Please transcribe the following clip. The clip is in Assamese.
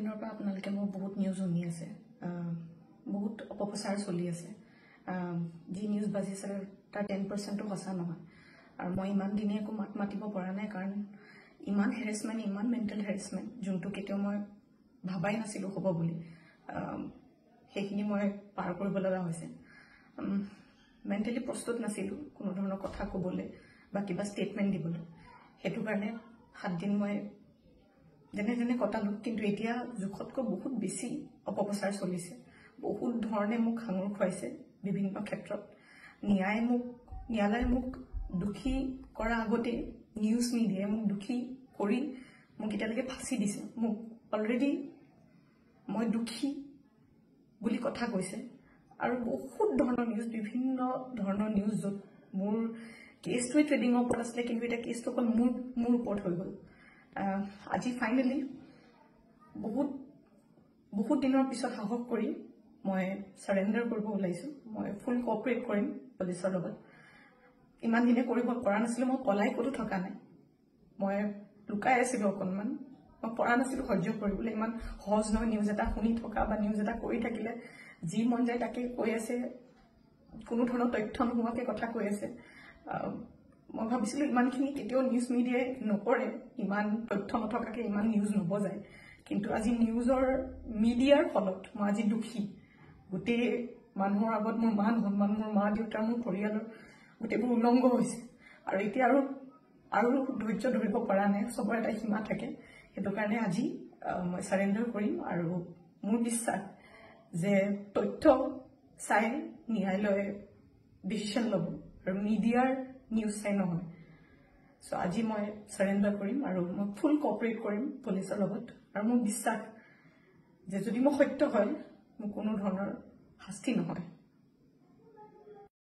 দিনৰ পৰা আপোনালোকে মোৰ বহুত নিউজ শুনি আছে, বহুত অপপ্ৰচাৰ চলি আছে। যি নিউজ বাজিছে তাৰ 10%ও সঁচা নহয়। আৰু মই ইমান দিনে একো মাত মাতিব পৰা নাই, কাৰণ ইমান হেৰেছমেণ্ট, ইমান মেণ্টেল হেৰেছমেণ্ট, যোনটো কেতিয়াও মই ভাবাই নাছিলোঁ হ'ব বুলি, সেইখিনি মই পাৰ কৰিব লগা হৈছে। মেণ্টেলি প্ৰস্তুত নাছিলোঁ কোনো ধৰণৰ কথা ক'বলৈ বা কিবা ষ্টেটমেণ্ট দিবলৈ। সেইটো কাৰণে 7 দিন মই যেনে যেনে কটালোঁ, কিন্তু এতিয়া জোখতকৈ বহুত বেছি অপপ্ৰচাৰ চলিছে। বহুত ধৰণে মোক সাঙুৰ খুৱাইছে বিভিন্ন ক্ষেত্ৰত। ন্যায়ালয়ে মোক দোষী কৰাৰ আগতে নিউজ মিডিয়াই মোক দোষী কৰি মোক এতিয়ালৈকে ফাঁচি দিছে। মোক অলৰেডি মই দোষী বুলি কথা কৈছে। আৰু বহুত ধৰণৰ নিউজ, বিভিন্ন ধৰণৰ নিউজ, য'ত মোৰ কেছটোৱে ট্ৰেডিঙৰ ওপৰত আছিলে, কিন্তু এতিয়া কেছটো অকল মোৰ ওপৰত হৈ গ'ল। আজি ফাইনেলি বহুত দিনৰ পিছত সাহস কৰি মই চাৰেণ্ডাৰ কৰিব ওলাইছোঁ। মই ফুল কোঅপাৰেট কৰিম পুলিচৰ লগত। ইমান দিনে কৰিব পৰা নাছিলোঁ, মই পলাই ক'তো থকা নাই, মই লুকাই আছিলোঁ অকণমান, মই পৰা নাছিলোঁ সহ্য কৰিবলৈ। ইমান সহজ নহয় নিউজ এটা শুনি থকা বা নিউজ এটা কৰি থাকিলে, যি মন যায় তাকে কৈ আছে, কোনো ধৰণৰ তথ্য নোহোৱাকৈ কথা কৈ আছে। মই ভাবিছিলোঁ ইমানখিনি কেতিয়াও নিউজ মিডিয়াই নকৰে, ইমান তথ্য নথকাকৈ ইমান নিউজ নবজায়। কিন্তু আজি মিডিয়াৰ ফলত মই আজি দোষী। গোটেই মানুহৰ আগত মোৰ মান সন্মান, মোৰ মা দেউতা, মোৰ পৰিয়ালৰ গোটেইবোৰ উলংঘ হৈছে। আৰু এতিয়া আৰু ধৈৰ্য ধৰিব পৰা নাই, চবৰে এটা সীমা থাকে। সেইটো কাৰণে আজি মই চাৰেণ্ডাৰ কৰিম। আৰু মোৰ বিশ্বাস যে তথ্য চাই ন্যায়ালয়ে ডিচিশ্যন ল'ব, আৰু মিডিয়াৰ নিউজ চাই নহয়। চ' আজি মই চাৰেণ্ডাৰ কৰিম আৰু মই ফুল কোঅপাৰেট কৰিম পুলিচৰ লগত। আৰু মোৰ বিশ্বাস যে যদি মই সত্য হয়, মোৰ কোনো ধৰণৰ শাস্তি নহয়।